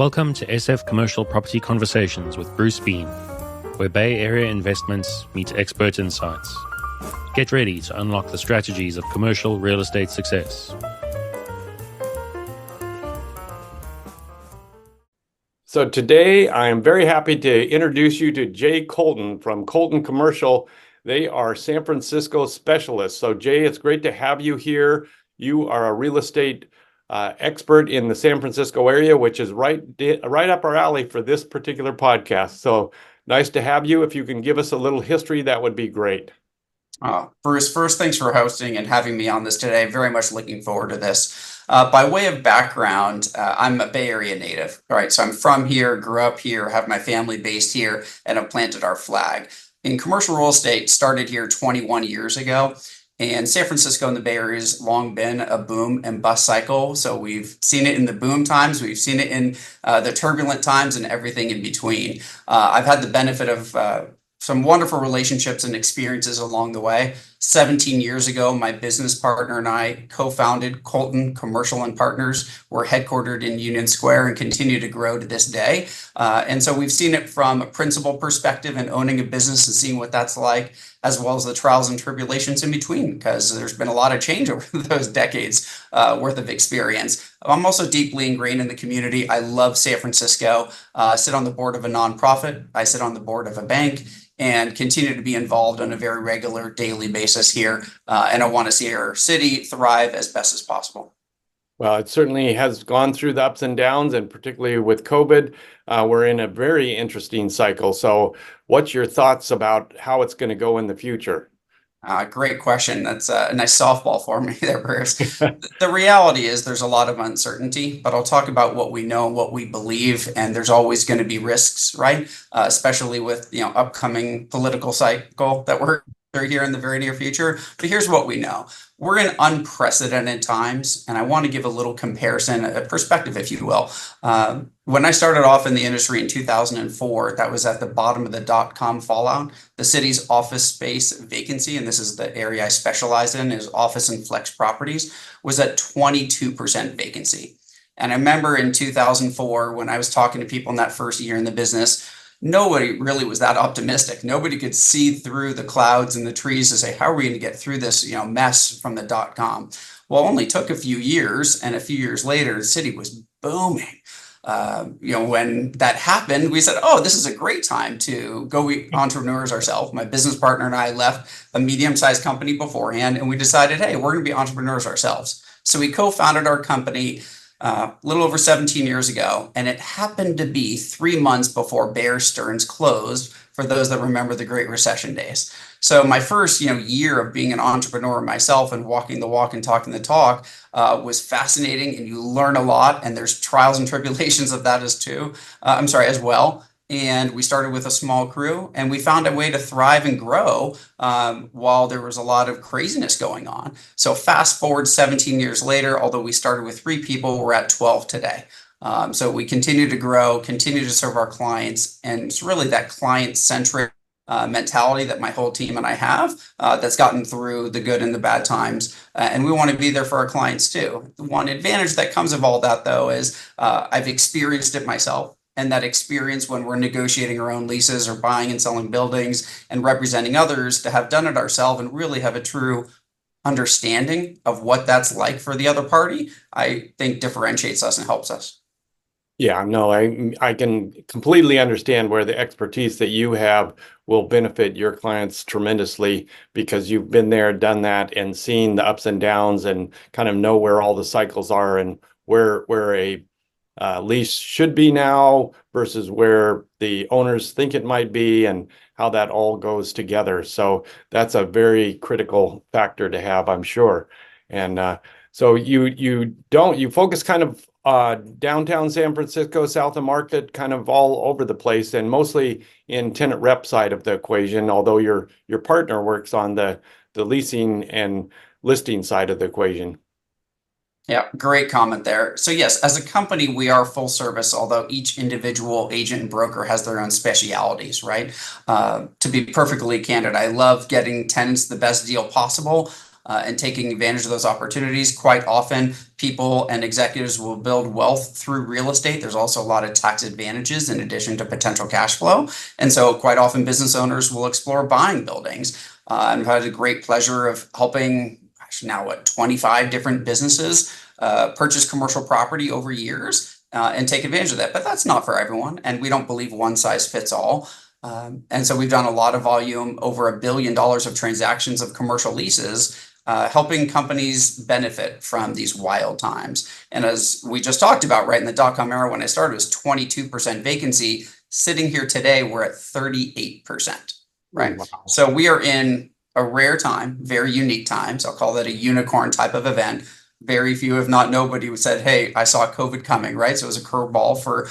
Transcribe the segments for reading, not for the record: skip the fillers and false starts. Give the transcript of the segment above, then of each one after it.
Welcome to SF Commercial Property Conversations with Bruce Bean, where Bay Area investments meet expert insights. Get ready to unlock the strategies of commercial real estate success. So today I am very happy to introduce you to Jay Colton from Colton Commercial. They are San Francisco specialists. So Jay, it's great to have you here. You are a real estate expert in the San Francisco area, which is right up our alley for this particular podcast. So nice to have you. If you can give us a little history, that would be great. Bruce, first, thanks for hosting and having me on this today. Very much looking forward to this. By way of background, I'm a Bay Area native. All right, so I'm from here, grew up here, have my family based here, and have planted our flag. In commercial real estate, started here 21 years ago. And San Francisco and the Bay Area has long been a boom and bust cycle. So we've seen it in the boom times, we've seen it in the turbulent times, and everything in between. I've had the benefit of some wonderful relationships and experiences along the way. 17 years ago, my business partner and I co-founded Colton Commercial and Partners. We're headquartered in Union Square and continue to grow to this day. And so we've seen it from a principal perspective and owning a business and seeing what that's like, as well as the trials and tribulations in between, because there's been a lot of change over those decades worth of experience. I'm also deeply ingrained in the community. I love San Francisco. I sit on the board of a nonprofit. I sit on the board of a bank and continue to be involved on a very regular daily basis here. And I want to see our city thrive as best as possible. Well, it certainly has gone through the ups and downs, and particularly with COVID, we're in a very interesting cycle. So what's your thoughts about how it's going to go in the future? Great question. That's a nice softball for me there, Bruce. The reality is there's a lot of uncertainty, but I'll talk about what we know and what we believe, and there's always going to be risks, right? Especially with upcoming political cycle that we're here in the very near future. But here's what we know. We're in unprecedented times, and I want to give a little comparison, a perspective, if you will. When I started off in the industry in 2004, that was at the bottom of the dot-com fallout. The city's office space vacancy, and this is the area I specialize in, is office and flex properties, was at 22% vacancy. And I remember in 2004, when I was talking to people in that first year in the business, nobody really was that optimistic. Nobody could see through the clouds and the trees to say, how are we going to get through this mess from the dot-com? Well, it only took a few years, and a few years later, the city was booming. When that happened, we said, oh, this is a great time to go be entrepreneurs ourselves. My business partner and I left a medium-sized company beforehand, and we decided, hey, we're going to be entrepreneurs ourselves. So we co-founded our company a little over 17 years ago, and it happened to be 3 months before Bear Stearns closed, for those that remember the Great Recession days. So my first year of being an entrepreneur myself and walking the walk and talking the talk was fascinating, and you learn a lot, and there's trials and tribulations of that as well. And we started with a small crew, and we found a way to thrive and grow while there was a lot of craziness going on. So fast forward 17 years later, although we started with 3 people, we're at 12 today. So we continue to grow, continue to serve our clients, and it's really that client-centric mentality that my whole team and I have that's gotten through the good and the bad times. And we want to be there for our clients too. The one advantage that comes of all that, though, is I've experienced it myself. And that experience when we're negotiating our own leases or buying and selling buildings and representing others, to have done it ourselves and really have a true understanding of what that's like for the other party, I think differentiates us and helps us. Yeah, no, I can completely understand where the expertise that you have will benefit your clients tremendously, because you've been there, done that, and seen the ups and downs, and kind of know where all the cycles are and where a lease should be now versus where the owners think it might be, and how that all goes together. So that's a very critical factor to have, I'm sure. And so you focus kind of downtown San Francisco, south of Market, kind of all over the place, and mostly in tenant rep side of the equation, although your partner works on the leasing and listing side of the equation. Yeah, great comment there. So yes, as a company, we are full service, although each individual agent and broker has their own specialities, right? To be perfectly candid, I love getting tenants the best deal possible. and taking advantage of those opportunities. Quite often, people and executives will build wealth through real estate. There's also a lot of tax advantages in addition to potential cash flow. And so quite often business owners will explore buying buildings. I've had a great pleasure of helping now 25 different businesses purchase commercial property over years and take advantage of that. But that's not for everyone. And we don't believe one size fits all. And so we've done a lot of volume, over $1 billion of transactions of commercial leases, helping companies benefit from these wild times. And as we just talked about, right, in the dot-com era when I started, it was 22% vacancy. Sitting here today, we're at 38%, right? Wow. So we are in a rare time, very unique times. I'll call that a unicorn type of event. Very few, if not nobody, said, hey, I saw COVID coming, right? So it was a curveball for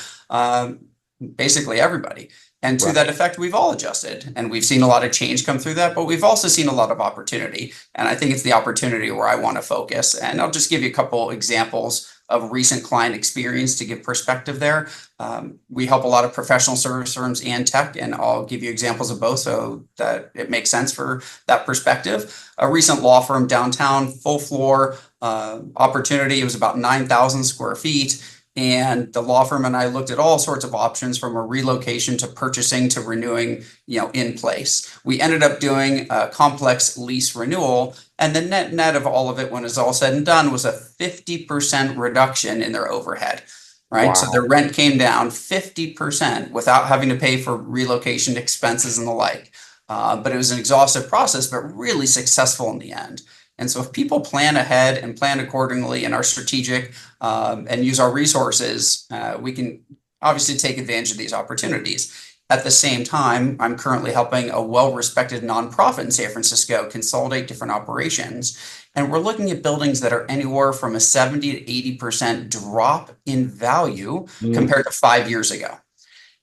basically everybody. And to that effect, we've all adjusted, and we've seen a lot of change come through that, but we've also seen a lot of opportunity. And I think it's the opportunity where I want to focus. And I'll just give you a couple examples of recent client experience to give perspective there. We help a lot of professional service firms and tech, and I'll give you examples of both so that it makes sense for that perspective. A recent law firm downtown, full floor opportunity. It was about 9,000 square feet. And the law firm and I looked at all sorts of options, from a relocation to purchasing to renewing, in place. We ended up doing a complex lease renewal, and the net of all of it, when it's all said and done, was a 50% reduction in their overhead, right? Wow. So their rent came down 50% without having to pay for relocation expenses and the like. But it was an exhaustive process, but really successful in the end. And so if people plan ahead and plan accordingly and are strategic and use our resources, we can obviously take advantage of these opportunities. At the same time, I'm currently helping a well-respected nonprofit in San Francisco consolidate different operations. And we're looking at buildings that are anywhere from a 70 to 80% drop in value compared to 5 years ago.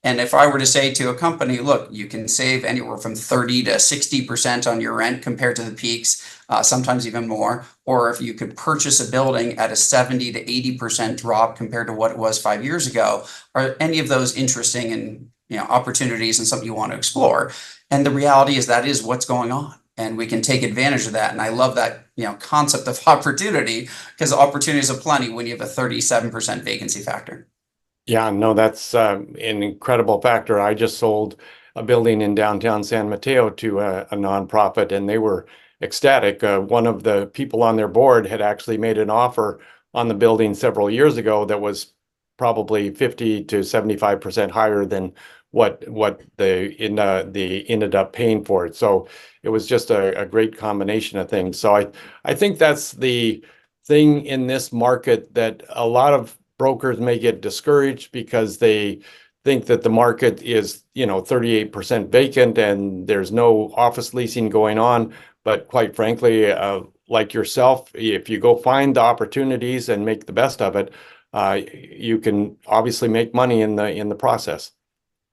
And if I were to say to a company, look, you can save anywhere from 30 to 60% on your rent compared to the peaks, sometimes even more. Or if you could purchase a building at a 70 to 80% drop compared to what it was 5 years ago, are any of those interesting and opportunities and something you want to explore? And the reality is that is what's going on. And we can take advantage of that. And I love that concept of opportunity, because opportunities are plenty when you have a 37% vacancy factor. Yeah, no, that's an incredible factor. I just sold a building in downtown San Mateo to a nonprofit, and they were ecstatic. One of the people on their board had actually made an offer on the building several years ago that was probably 50 to 75% higher than what they ended up paying for it. So it was just a great combination of things. So I think that's the thing in this market, that a lot of brokers may get discouraged because they think that the market is 38% vacant and there's no office leasing going on. But quite frankly, like yourself, if you go find the opportunities and make the best of it, you can obviously make money in the process.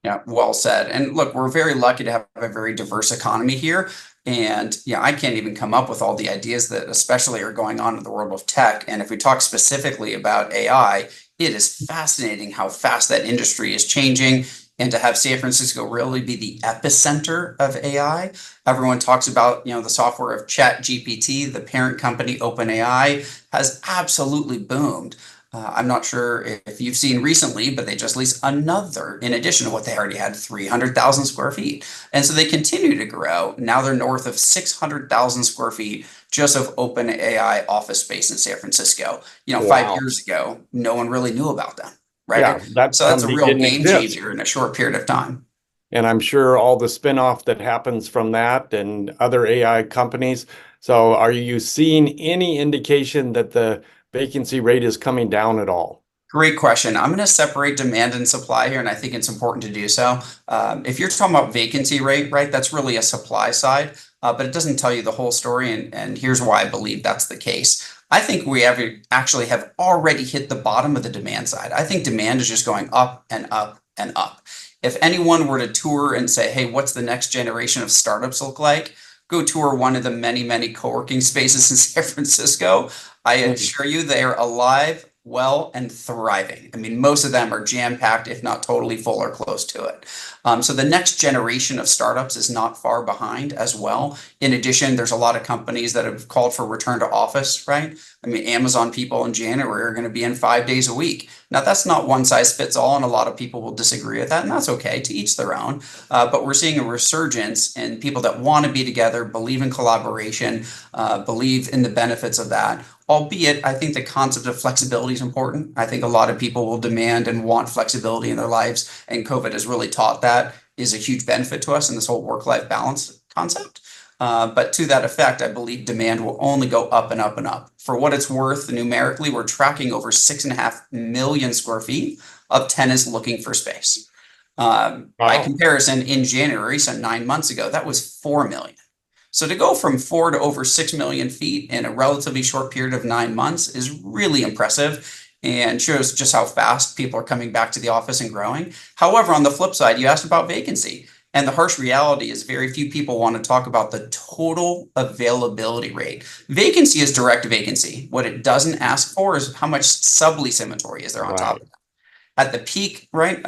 Yeah, well said. And look, we're very lucky to have a very diverse economy here. And I can't even come up with all the ideas that especially are going on in the world of tech. And if we talk specifically about AI, it is fascinating how fast that industry is changing. And to have San Francisco really be the epicenter of AI. Everyone talks about, the software of ChatGPT. The parent company, OpenAI, has absolutely boomed. I'm not sure if you've seen recently, but they just leased another, in addition to what they already had, 300,000 square feet. And so they continue to grow. Now they're north of 600,000 square feet just of OpenAI office space in San Francisco. Wow. 5 years ago, no one really knew about them, right? Yeah, so that's a real game changer in a short period of time. And I'm sure all the spinoff that happens from that and other AI companies. So are you seeing any indication that the vacancy rate is coming down at all? Great question. I'm going to separate demand and supply here, and I think it's important to do so. If you're talking about vacancy rate, right, that's really a supply side, but it doesn't tell you the whole story, and here's why I believe that's the case. I think we actually have already hit the bottom of the demand side. I think demand is just going up and up and up. If anyone were to tour and say, hey, what's the next generation of startups look like? Go tour one of the many, many co-working spaces in San Francisco. I assure you they are alive well, and thriving. I mean, most of them are jam-packed, if not totally full or close to it. So the next generation of startups is not far behind as well. In addition, there's a lot of companies that have called for return to office, right? I mean, Amazon people in January are going to be in 5 days a week. Now, that's not one size fits all, and a lot of people will disagree with that, and that's okay, to each their own. But we're seeing a resurgence in people that want to be together, believe in collaboration, believe in the benefits of that. Albeit, I think the concept of flexibility is important. I think a lot of people will demand and want flexibility in their lives, and COVID has really taught that is a huge benefit to us in this whole work-life balance concept. But to that effect, I believe demand will only go up and up and up. For what it's worth, numerically, we're tracking over 6.5 million square feet of tenants looking for space. By comparison, in January, so 9 months ago, that was 4 million. So to go from 4 to over 6 million feet in a relatively short period of 9 months is really impressive and shows just how fast people are coming back to the office and growing. However, on the flip side, you asked about vacancy. And the harsh reality is very few people want to talk about the total availability rate. Vacancy is direct vacancy. What it doesn't ask for is how much sublease inventory is there on top of that. At the peak, right,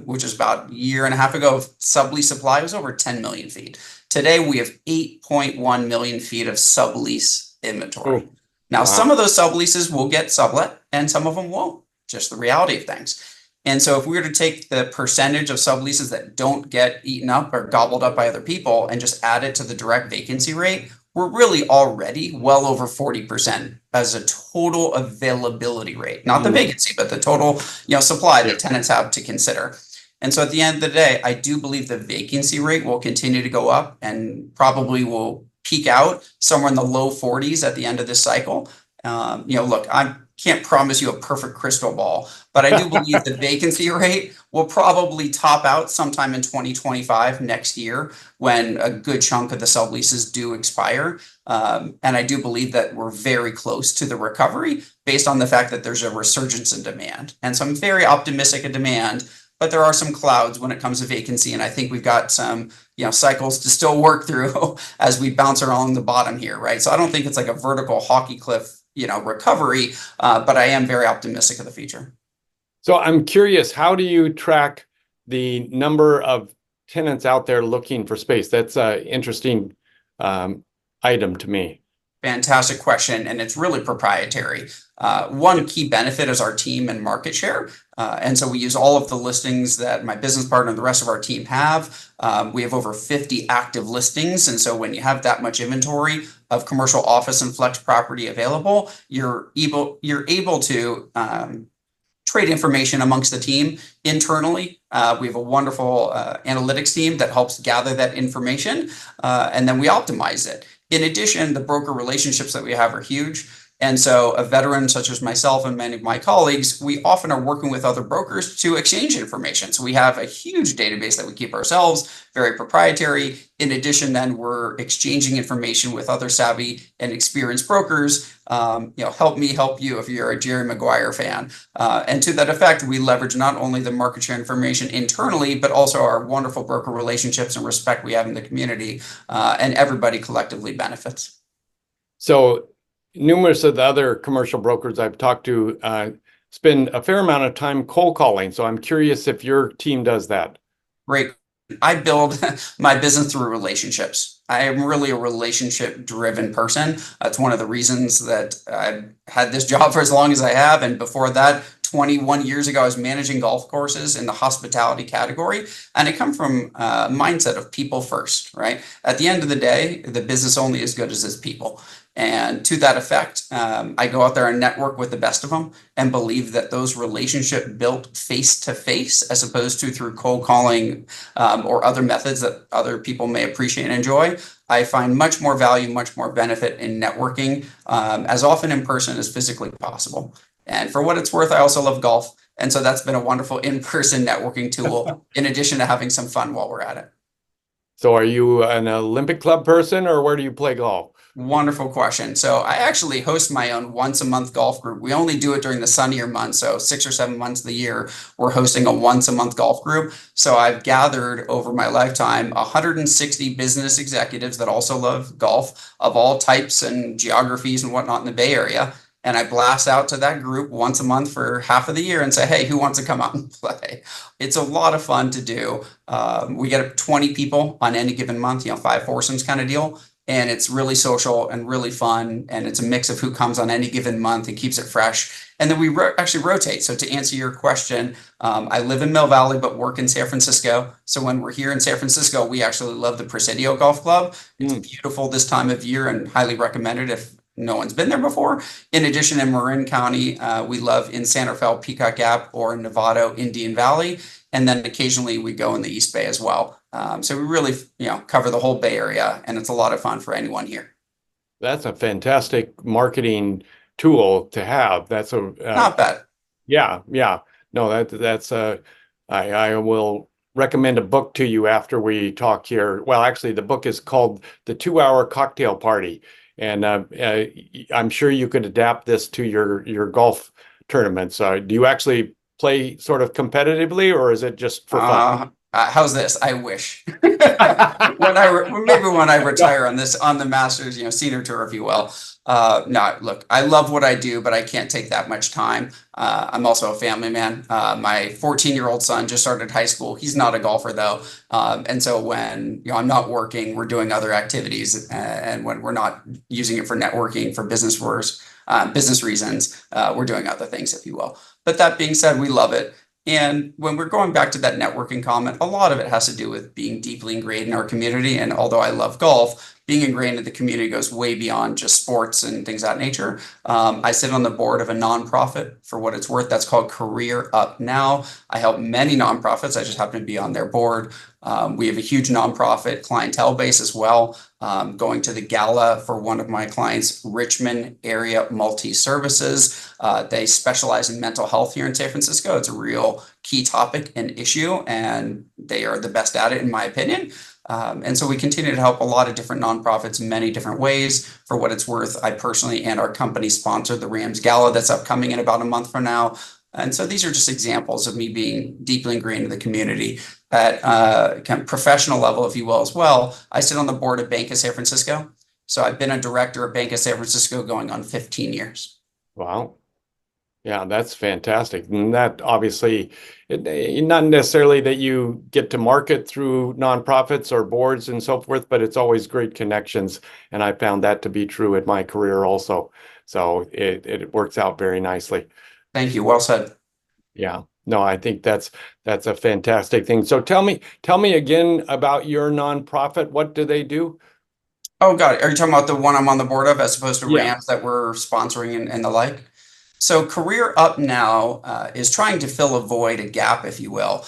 which is about a year and a half ago, sublease supply was over 10 million feet. Today, we have 8.1 million feet of sublease inventory. Ooh. Now, some of those subleases will get sublet and some of them won't, just the reality of things. And so if we were to take the percentage of subleases that don't get eaten up or gobbled up by other people and just add it to the direct vacancy rate, we're really already well over 40% as a total availability rate, not the vacancy, but the total, supply that tenants have to consider. And so at the end of the day, I do believe the vacancy rate will continue to go up and probably will peak out somewhere in the low 40s at the end of this cycle. Look, I can't promise you a perfect crystal ball, but I do believe the vacancy rate will probably top out sometime in 2025 next year when a good chunk of the subleases do expire. And I do believe that we're very close to the recovery based on the fact that there's a resurgence in demand. And so I'm very optimistic in demand, but there are some clouds when it comes to vacancy. And I think we've got some, cycles to still work through as we bounce along the bottom here, right? So I don't think it's like a vertical hockey cliff recovery, but I am very optimistic of the future. So I'm curious, how do you track the number of tenants out there looking for space? That's an interesting item to me. Fantastic question, and it's really proprietary. One key benefit is our team and market share. And so we use all of the listings that my business partner and the rest of our team have. We have over 50 active listings. And so when you have that much inventory of commercial office and flex property available, you're able to trade information amongst the team internally. We have a wonderful analytics team that helps gather that information, and then we optimize it. In addition, the broker relationships that we have are huge. And so a veteran such as myself and many of my colleagues, we often are working with other brokers to exchange information. So we have a huge database that we keep ourselves, very proprietary. In addition, then we're exchanging information with other savvy and experienced brokers. Help me help you if you're a Jerry Maguire fan. And to that effect, we leverage not only the market share information internally, but also our wonderful broker relationships and respect we have in the community, and everybody collectively benefits. So numerous of the other commercial brokers I've talked to spend a fair amount of time cold calling. So I'm curious if your team does that. Great. I build my business through relationships. I am really a relationship-driven person. That's one of the reasons that I've had this job for as long as I have. And before that, 21 years ago, I was managing golf courses in the hospitality category. And I come from a mindset of people first, right? At the end of the day, the business only is as good as its people. And to that effect, I go out there and network with the best of them and believe that those relationships built face to face, as opposed to through cold calling or other methods that other people may appreciate and enjoy, I find much more value, much more benefit in networking as often in person as physically possible. And for what it's worth, I also love golf. And so that's been a wonderful in-person networking tool, in addition to having some fun while we're at it. So are you an Olympic Club person, or where do you play golf? Wonderful question. So I actually host my own once-a-month golf group. We only do it during the sunnier months. So 6 or 7 months of the year, we're hosting a once-a-month golf group. So I've gathered over my lifetime 160 business executives that also love golf of all types and geographies and whatnot in the Bay Area. and I blast out to that group once a month for half of the year and say, hey, who wants to come out and play? It's a lot of fun to do. We get 20 people on any given month, 5 foursomes kind of deal. And it's really social and really fun. And it's a mix of who comes on any given month and keeps it fresh. And then we actually rotate. So to answer your question, I live in Mill Valley, but work in San Francisco. So when we're here in San Francisco, we actually love the Presidio Golf Club. It's beautiful this time of year and highly recommended if no one's been there before. In addition, in Marin County, we love in Santa Fe, Peacock Gap, or in Novato, Indian Valley. And then occasionally we go in the East Bay as well. So we really, cover the whole Bay Area, and it's a lot of fun for anyone here. That's a fantastic marketing tool to have. That's a Not bad. Yeah. No, that's I will recommend a book to you after we talk here. Well, actually, the book is called The 2-Hour Cocktail Party, and I'm sure you could adapt this to your golf tournaments. Do you actually play sort of competitively, or is it just for fun? How's this? I wish. Maybe when I retire on the Masters, senior tour, if you will. No, look, I love what I do, but I can't take that much time. I'm also a family man. My 14-year-old son just started high school. He's not a golfer though. And so when I'm not working, we're doing other activities, and when we're not using it for networking for business reasons, we're doing other things, if you will. But that being said, we love it. And when we're going back to that networking comment, a lot of it has to do with being deeply ingrained in our community. And although I love golf, being ingrained in the community goes way beyond just sports and things of that nature. I sit on the board of a nonprofit, for what it's worth. That's called Career Up Now. I help many nonprofits. I just happen to be on their board. We have a huge nonprofit clientele base as well. Going to the gala for one of my clients, Richmond Area Multi-Services. They specialize in mental health here in San Francisco. It's a real key topic and issue, and they are the best at it, in my opinion. And so we continue to help a lot of different nonprofits in many different ways. For what it's worth, I personally and our company sponsor the Rams Gala that's upcoming in about a month from now. And so these are just examples of me being deeply ingrained in the community at kind of professional level, if you will, as well. I sit on the board of Bank of San Francisco. So I've been a director of Bank of San Francisco going on 15 years. Wow. Yeah, that's fantastic. And that obviously, not necessarily that you get to market through nonprofits or boards and so forth, but it's always great connections. And I found that to be true in my career also. So it works out very nicely. Thank you. Well said. Yeah. No, I think that's a fantastic thing. So tell me again about your nonprofit. What do they do? Oh, got it. Are you talking about the one I'm on the board of as opposed to Yeah. Rams that we're sponsoring and the like? So Career Up Now is trying to fill a void, a gap, if you will,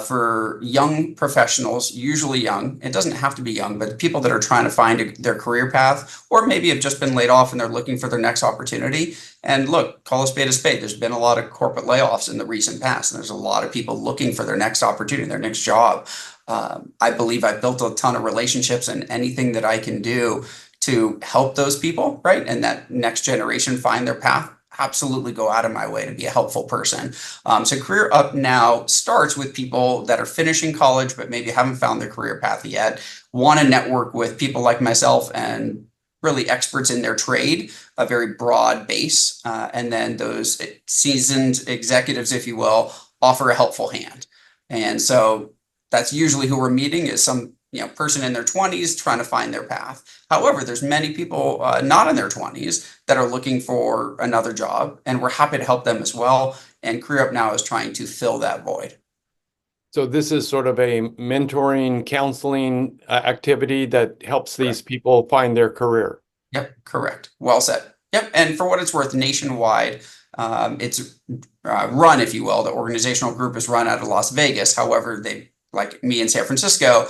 for young professionals, usually young. It doesn't have to be young, but people that are trying to find their career path, or maybe have just been laid off and they're looking for their next opportunity. And look, call a spade a spade. There's been a lot of corporate layoffs in the recent past, and there's a lot of people looking for their next opportunity, their next job. I believe I've built a ton of relationships, and anything that I can do to help those people, right, and that next generation find their path, absolutely go out of my way to be a helpful person. So Career Up Now starts with people that are finishing college, but maybe haven't found their career path yet, want to network with people like myself and really experts in their trade, a very broad base. And then those seasoned executives, if you will, offer a helpful hand. And so that's usually who we're meeting, is some person in their 20s trying to find their path. However, there's many people not in their 20s that are looking for another job, and we're happy to help them as well. And Career Up Now is trying to fill that void. So this is sort of a mentoring, counseling activity that helps these people find their career. Yep, correct. Well said. Yep, and for what it's worth, nationwide, it's run, if you will. The organizational group is run out of Las Vegas. However, they, like me in San Francisco,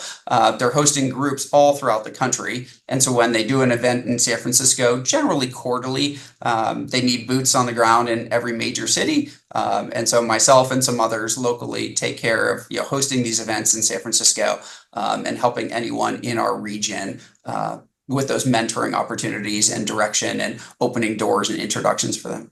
they're hosting groups all throughout the country. And so when they do an event in San Francisco, generally quarterly, they need boots on the ground in every major city. And so myself and some others locally take care of hosting these events in San Francisco, and helping anyone in our region with those mentoring opportunities and direction and opening doors and introductions for them.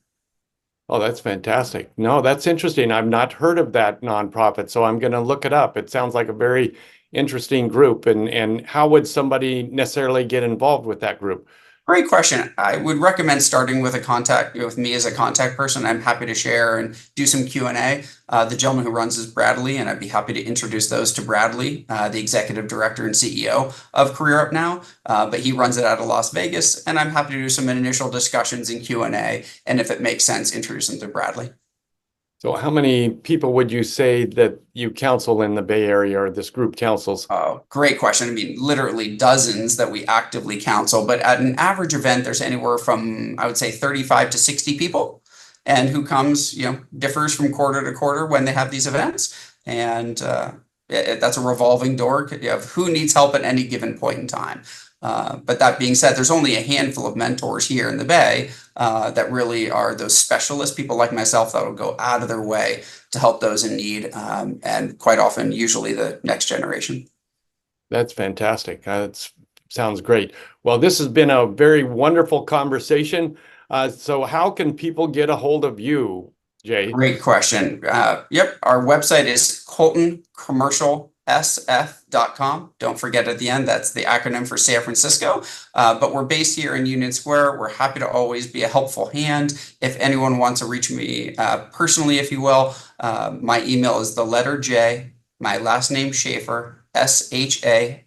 Oh, that's fantastic. No, that's interesting. I've not heard of that nonprofit, so I'm going to look it up. It sounds like a very interesting group. And how would somebody necessarily get involved with that group? Great question. I would recommend starting with with me as a contact person. I'm happy to share and do some Q&A. The gentleman who runs is Bradley, and I'd be happy to introduce those to Bradley, the executive director and CEO of CareerUp now. But he runs it out of Las Vegas, and I'm happy to do some initial discussions in Q&A, and if it makes sense, introduce them to Bradley. So how many people would you say that you counsel in the Bay Area, or this group counsels? Oh, great question. I mean, literally dozens that we actively counsel, but at an average event, there's anywhere from, I would say, 35 to 60 people. And who comes, differs from quarter to quarter when they have these events. And that's a revolving door of who needs help at any given point in time. But that being said, there's only a handful of mentors here in the Bay that really are those specialist people like myself that will go out of their way to help those in need, and quite often, usually the next generation. That's fantastic. That sounds great. Well, this has been a very wonderful conversation. So how can people get a hold of you, Jay? Great question. Yep, our website is coltoncommercialsf.com. Don't forget at the end, that's the acronym for San Francisco. But we're based here in Union Square. We're happy to always be a helpful hand. If anyone wants to reach me personally, if you will, my email is the letter J, my last name Shaffer, SHAFFER,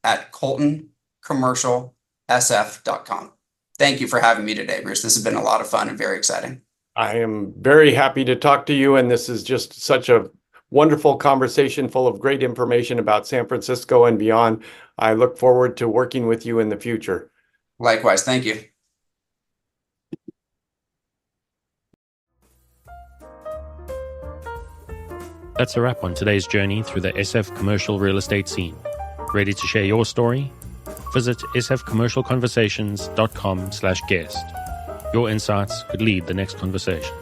at coltoncommercialsf.com. Thank you for having me today, Bruce. This has been a lot of fun and very exciting. I am very happy to talk to you, and this is just such a wonderful conversation full of great information about San Francisco and beyond. I look forward to working with you in the future. Likewise. Thank you. That's a wrap on today's journey through the SF commercial real estate scene. Ready to share your story? Visit sfcommercialconversations.com/guest. Your insights could lead the next conversation.